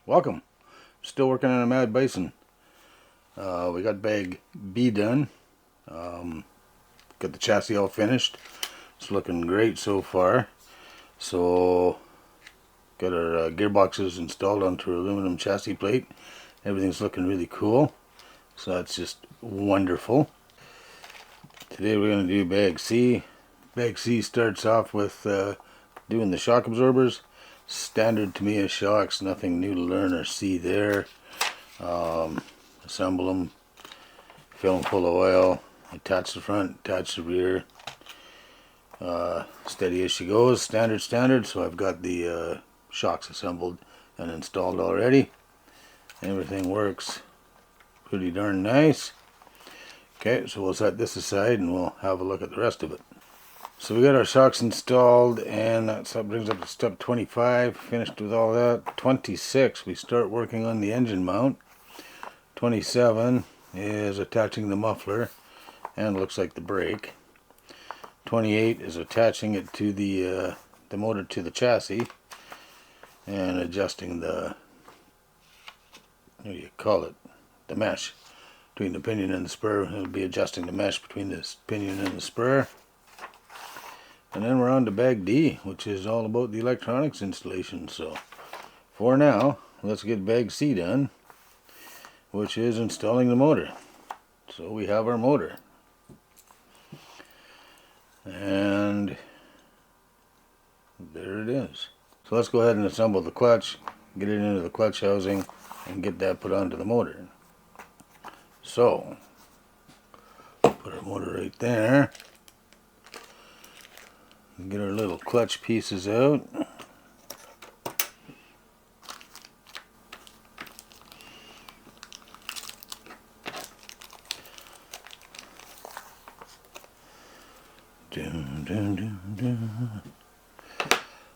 Welcome. Still working on a Mad Bison. We got bag B done. Got the chassis all finished. It's looking great so far. So got our gearboxes installed onto our aluminum chassis plate. Everything's looking really cool. So that's just wonderful. Today we're going to do bag C. Bag C starts off with doing the shock absorbers. Standard Tamiya shocks, nothing new to learn or see there. Assemble them, fill them full of oil, attach the front, attach the rear. Steady as she goes, standard. So I've got the shocks assembled and installed already. Everything works pretty darn nice. Okay, so we'll set this aside and we'll have a look at the rest of it. So we got our shocks installed, and that brings up to step 25. Finished with all that. 26, we start working on the engine mount. 27 is attaching the muffler and looks like the brake. 28 is attaching it to the motor to the chassis and adjusting the, what do you call it, the mesh between the pinion and the spur. It'll be adjusting the mesh between the pinion and the spur. And then we're on to bag D, which is all about the electronics installation. So for now, let's get bag C done, which is installing the motor. So we have our motor. And there it is. So let's go ahead and assemble the clutch, get it into the clutch housing, and get that put onto the motor. So, put our motor right there. Get our little clutch pieces out.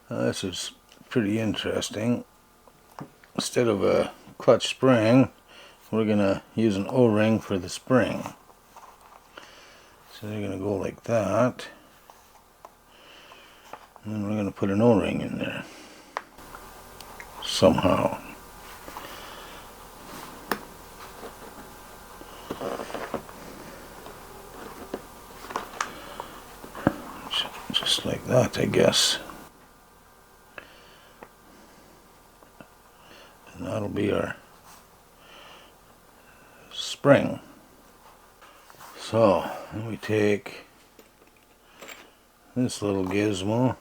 This is pretty interesting. Instead of a clutch spring, we're going to use an O-ring for the spring. So they're going to go like that. And then we're going to put an O-ring in there. Somehow. Just like that, I guess. And that'll be our spring. So, then we take this little gizmo.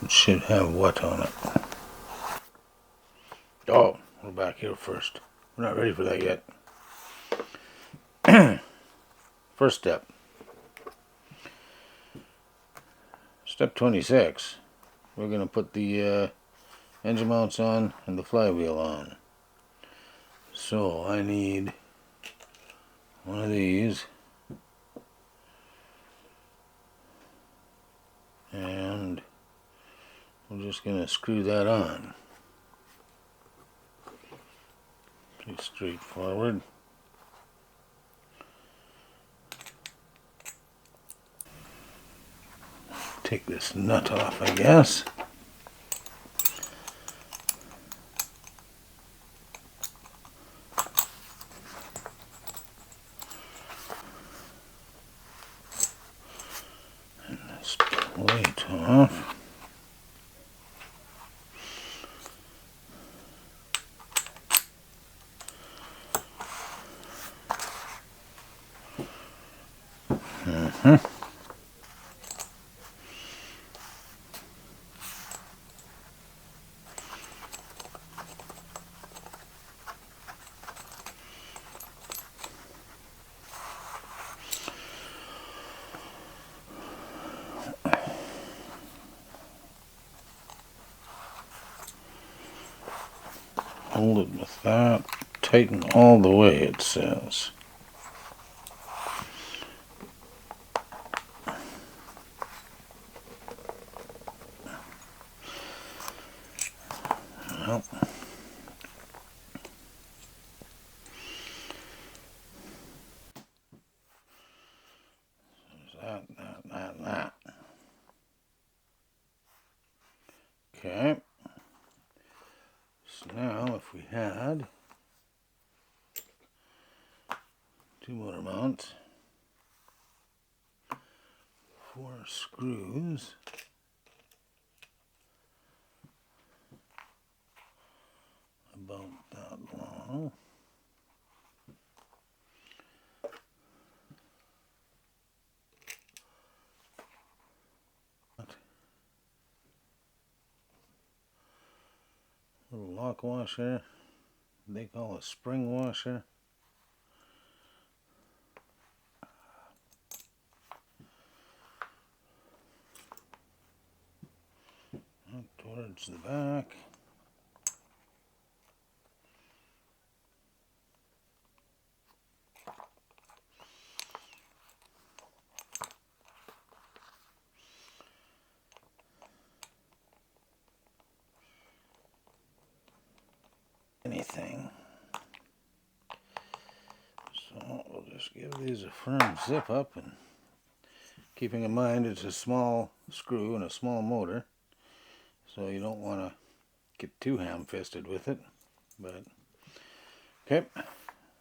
It should have what on it? Oh, we're back here first. We're not ready for that yet. First step. Step 26. We're going to put the engine mounts on and the flywheel on. So I need one of these. And we're just going to screw that on. Pretty straightforward. Take this nut off, I guess. And this plate off. Hold it with that. Tighten all the way, it says. Well, there's that. Okay. So now if we had 2 motor mounts, 4 screws, about that long. Little lock washer, they call a spring washer. Towards the back. Anything. So we'll just give these a firm zip up, and keeping in mind it's a small screw and a small motor, so you don't want to get too ham-fisted with it. But okay,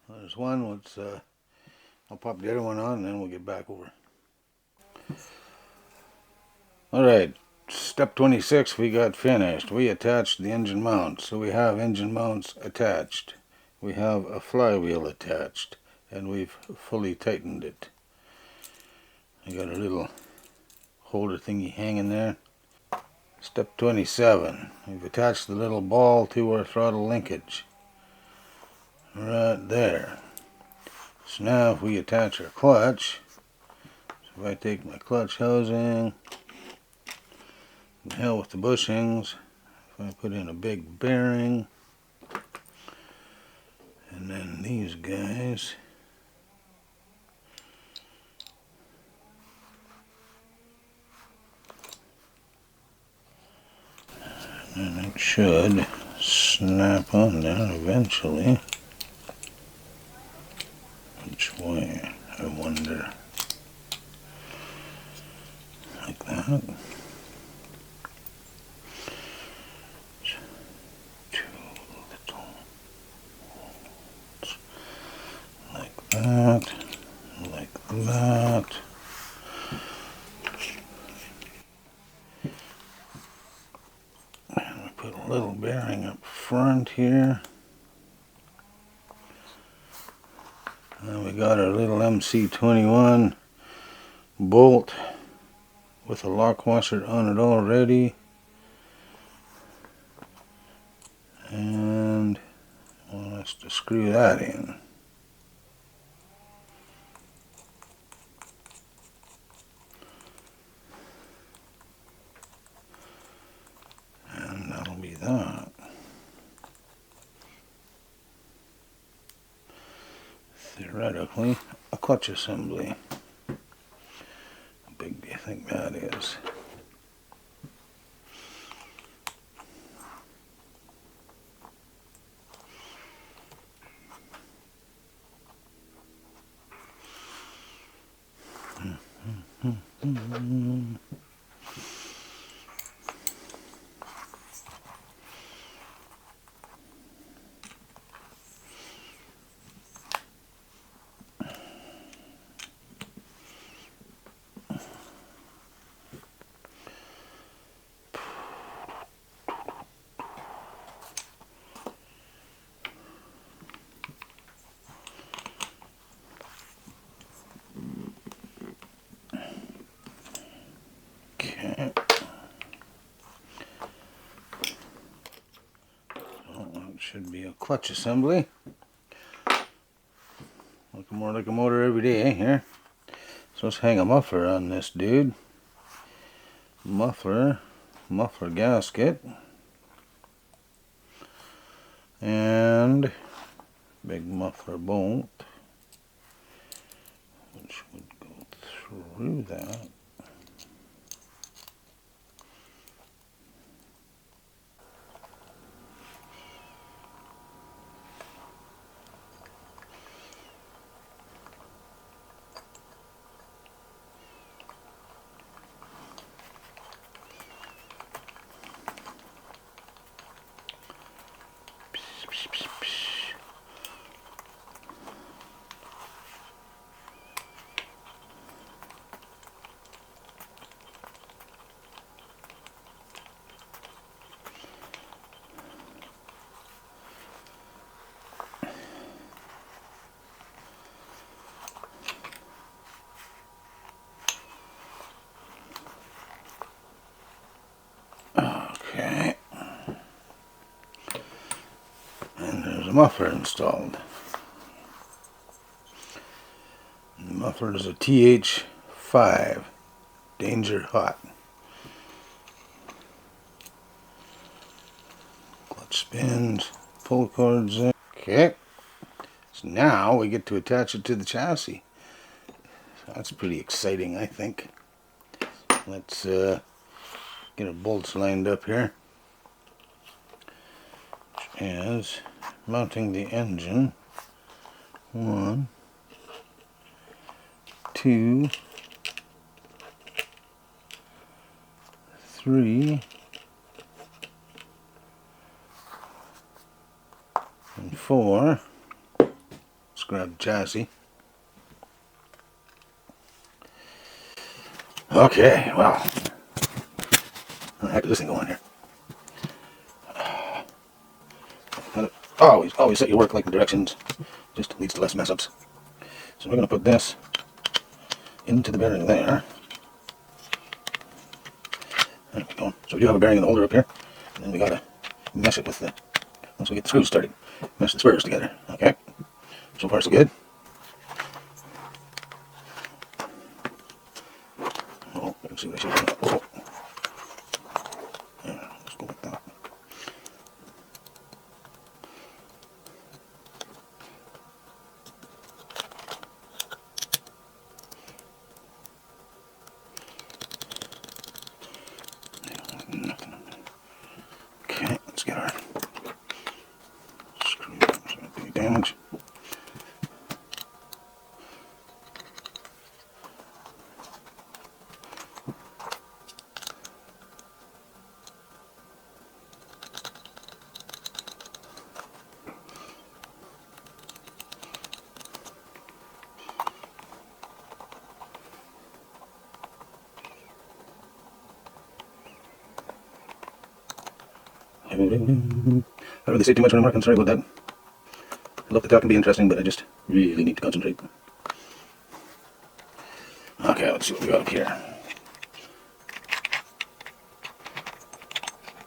there's one. Let's I'll pop the other one on and then we'll get back over. Alright, step 26 we got finished. We attached the engine mounts. So we have engine mounts attached. We have a flywheel attached, and we've fully tightened it. I got a little holder thingy hanging there. Step 27. We've attached the little ball to our throttle linkage. Right there. So now if we attach our clutch, so if I take my clutch housing, the hell with the bushings, if I put in a big bearing, and then these guys, and it should snap on there eventually. Which way, I wonder? Like that. Two little holes. Like that. Like that. And we put a little bearing up front here. And we got our little MC21 bolt with a lock washer on it already. And I want us to screw that in. And that'll be that. Theoretically, a clutch assembly. How big do you think that is? Okay. So that should be a clutch assembly. Looking more like a motor every day here. So let's hang a muffler on this dude. Muffler gasket, and big muffler bolt, which would go through that. muffler installed. The muffler is a TH5 Danger Hot. Clutch spins, pull cords in. Okay, so now we get to attach it to the chassis. So that's pretty exciting, I think. Let's get our bolts lined up here. As mounting the engine. 1, 2, 3, and 4. Let's grab the chassis. Okay, well, how the heck does this thing go on here? Always set your work like the directions. Just leads to less mess ups. So we're going to put this into the bearing there. There we go. So we do have a bearing in the holder up here. And then we got to mesh it with the, once we get the screws started, mesh the spurs together. Okay. So far so good. Oh, I can see what I should do. Oh. Yeah, let's go like that. Okay, let's get our screw. Any damage? I don't really say too much when I'm working, sorry about that. I love the talk, can be interesting, but I just really need to concentrate. Okay, let's see what we got up here.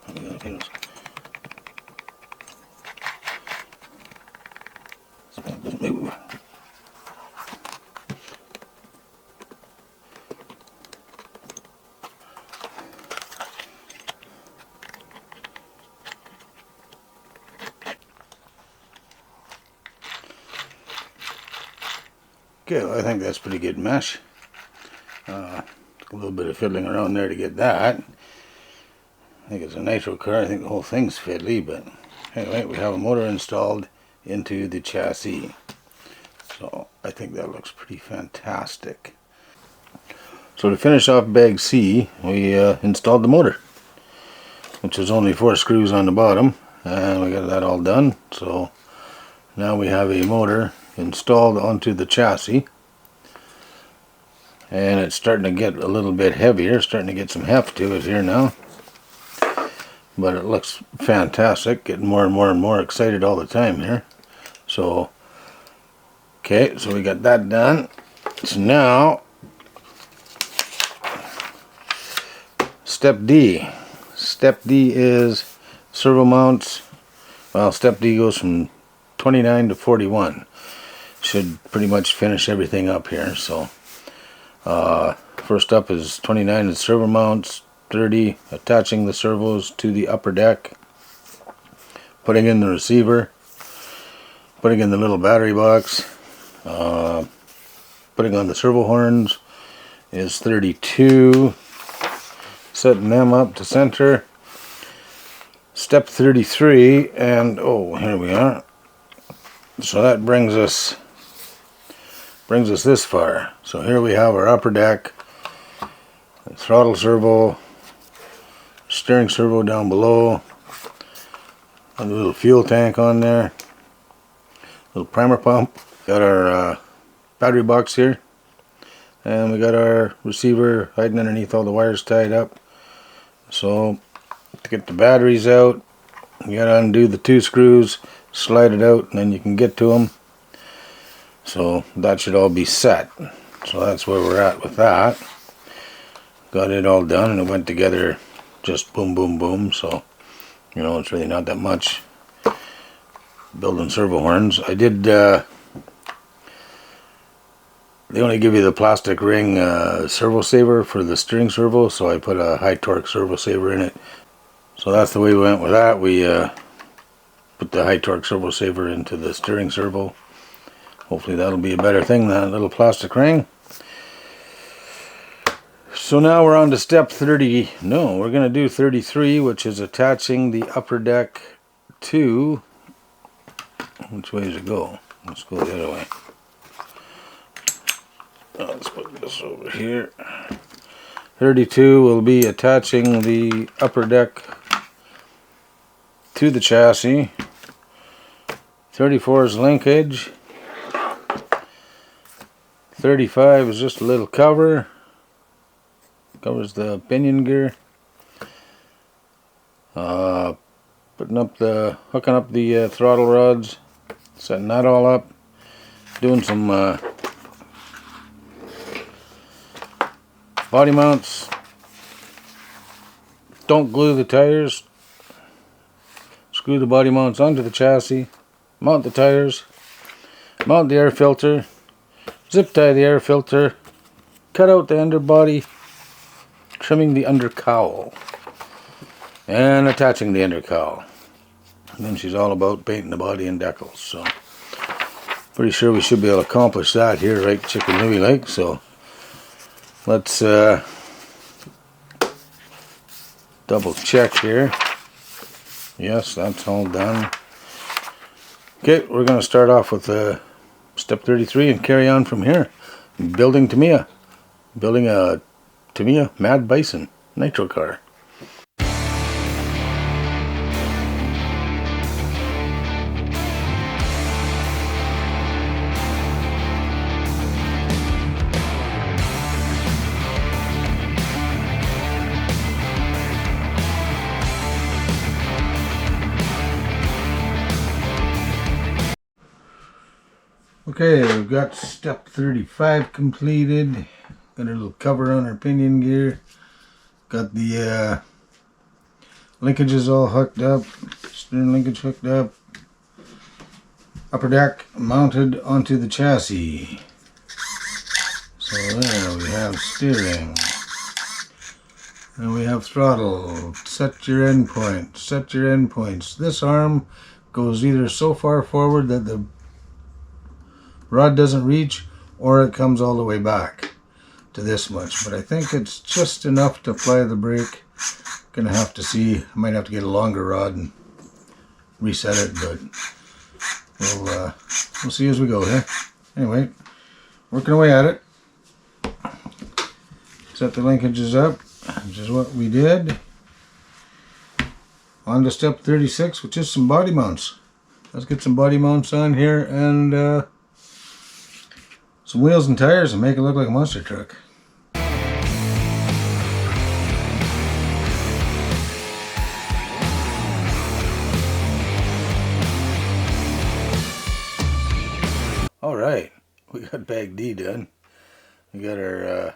What we got up here? Something that doesn't move. Okay, well, I think that's pretty good mesh. A little bit of fiddling around there to get that. I think it's a nitro car. I think the whole thing's fiddly, but anyway, we have a motor installed into the chassis. So I think that looks pretty fantastic. So to finish off bag C, we installed the motor, which is only 4 screws on the bottom, and we got that all done. So now we have a motor installed onto the chassis, and it's starting to get a little bit heavier, starting to get some heft to it here now, but it looks fantastic, getting more and more and more excited all the time here. So okay, so we got that done. So now step D. Step D is servo mounts. Well, step D goes from 29 to 41. Should pretty much finish everything up here. So first up is 29 is servo mounts, 30 attaching the servos to the upper deck, putting in the receiver, putting in the little battery box, putting on the servo horns is 32, setting them up to center. Step 33, and oh, here we are. So that brings us this far. So here we have our upper deck, the throttle servo, steering servo down below, and a little fuel tank on there, little primer pump. Got our battery box here, and we got our receiver hiding underneath all the wires tied up. So to get the batteries out, you gotta undo the 2 screws, slide it out, and then you can get to them. So that should all be set. So that's where we're at with that. Got it all done, and it went together just boom boom boom. So you know, it's really not that much building servo horns. I did, they only give you the plastic ring servo saver for the steering servo, so I put a high torque servo saver in it. So that's the way we went with that. We put the high torque servo saver into the steering servo. Hopefully that'll be a better thing than that little plastic ring. So now we're on to step 30. No, we're going to do 33, which is attaching the upper deck to... Which way does it go? Let's go the other way. Let's put this over here. 32 will be attaching the upper deck to the chassis. 34 is linkage. 35 is just a little cover. Covers the pinion gear. Hooking up the throttle rods, setting that all up, doing some body mounts. Don't glue the tires. Screw the body mounts onto the chassis. Mount the tires. Mount the air filter. Zip tie the air filter. Cut out the underbody. Trimming the under cowl. And attaching the under cowl. And then she's all about painting the body and decals. So pretty sure we should be able to accomplish that here, right, Chicken Louie like. So let's double check here. Yes, that's all done. Okay, we're going to start off with step 33 and carry on from here. Building Tamiya. Building a Tamiya Mad Bison nitro car. Okay, we've got step 35 completed. Got a little cover on our pinion gear. Got the linkages all hooked up. Stern linkage hooked up. Upper deck mounted onto the chassis. So there we have steering. And we have throttle. Set your endpoint. Set your endpoints. This arm goes either so far forward that the rod doesn't reach, or it comes all the way back to this much. But I think it's just enough to apply the brake. Gonna have to see. I might have to get a longer rod and reset it, but we'll see as we go here. Anyway, working away at it. Set the linkages up, which is what we did. On to step 36, which is some body mounts. Let's get some body mounts on here and some wheels and tires and make it look like a monster truck. Alright, we got bag D done. We got our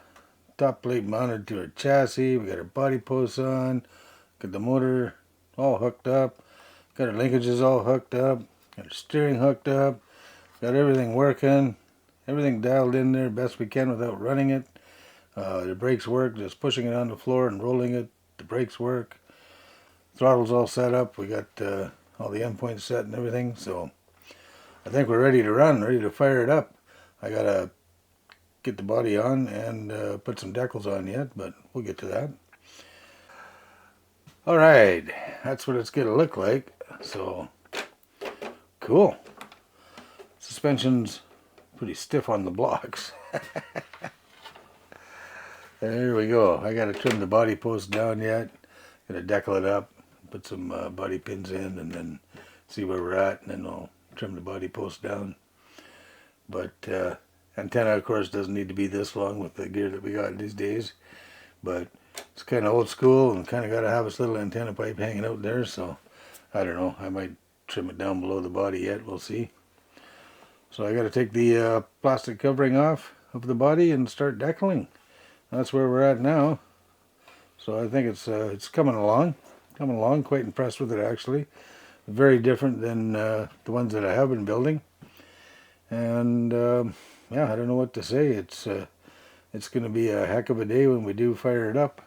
top plate mounted to our chassis. We got our body posts on. Got the motor all hooked up. Got our linkages all hooked up. Got our steering hooked up. Got everything working. Everything dialed in there best we can without running it. The brakes work, just pushing it on the floor and rolling it. The brakes work. Throttle's all set up. We got all the endpoints set and everything. So I think we're ready to run, ready to fire it up. I gotta get the body on and put some decals on yet, but we'll get to that. Alright, that's what it's gonna look like. So cool. Suspension's pretty stiff on the blocks. There we go. I gotta trim the body post down yet. Gotta decal it up, put some body pins in, and then see where we're at, and then I'll trim the body post down. But antenna, of course, doesn't need to be this long with the gear that we got these days. But it's kind of old school and kind of got to have this little antenna pipe hanging out there. So I don't know. I might trim it down below the body yet. We'll see. So I got to take the plastic covering off of the body and start decaling. That's where we're at now. So I think it's coming along. Quite impressed with it actually. very different than the ones that I have been building. And yeah, I don't know what to say. It's going to be a heck of a day when we do fire it up.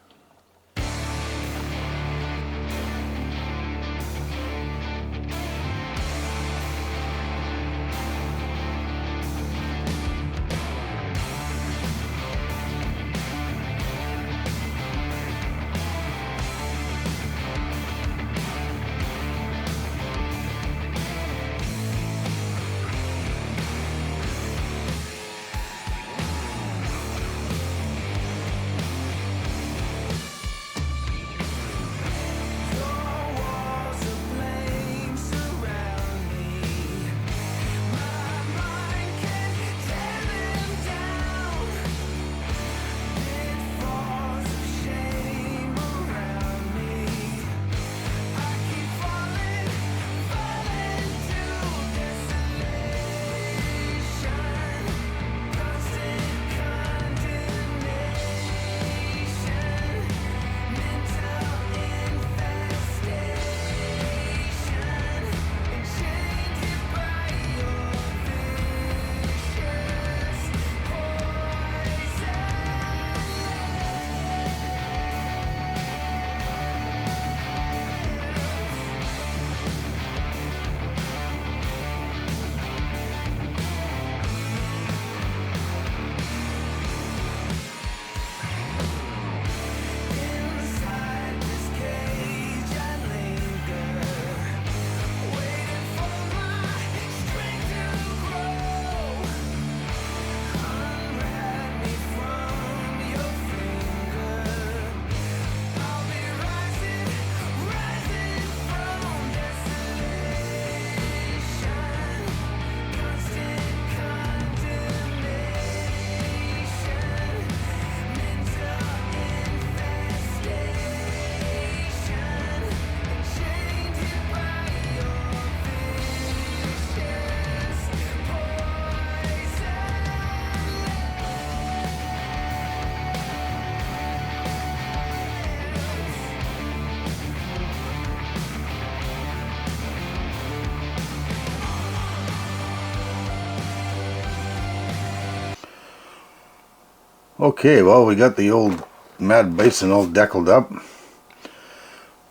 Okay, well, we got the old Mad Bison all decaled up.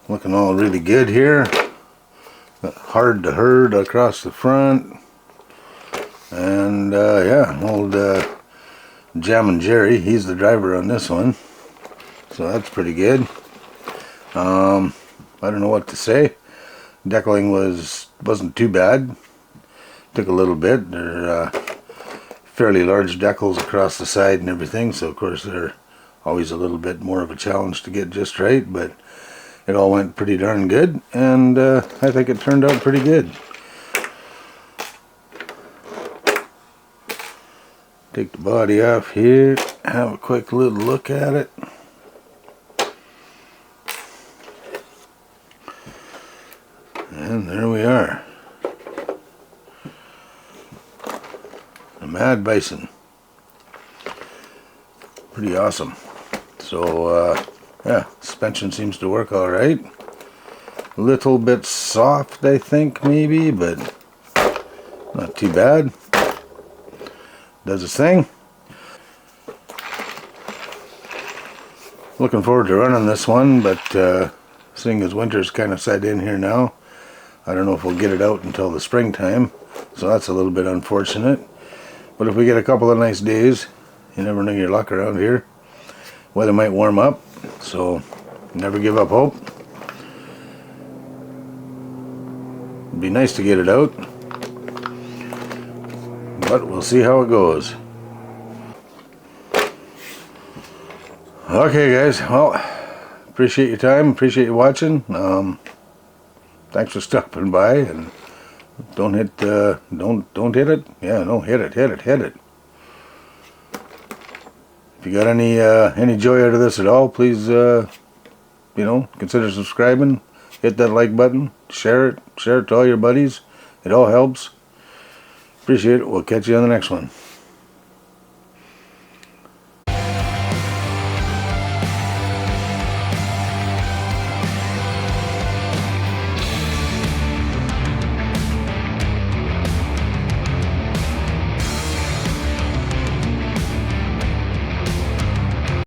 Looking all really good here. Got hard to herd across the front. And yeah, old Jammin' Jerry, he's the driver on this one. So that's pretty good. I don't know what to say. Decaling wasn't too bad. Took a little bit. They're fairly large decals across the side and everything, so of course they're always a little bit more of a challenge to get just right, but it all went pretty darn good, and I think it turned out pretty good. Take the body off here, have a quick little look at it. And there we are. The Mad Bison. Pretty awesome. So yeah, suspension seems to work alright. A little bit soft, I think, maybe, but not too bad. Does its thing. Looking forward to running this one, but seeing as winter's kind of set in here now, I don't know if we'll get it out until the springtime, so that's a little bit unfortunate. But if we get a couple of nice days, you never know your luck around here. Weather might warm up, so never give up hope. It'd be nice to get it out, but we'll see how it goes. Okay guys, well, appreciate your time, appreciate you watching. Thanks for stopping by, and don't hit hit it. Yeah, no, hit it. If you got any joy out of this at all, please consider subscribing. Hit that like button, share it to all your buddies. It all helps. Appreciate it. We'll catch you on the next one.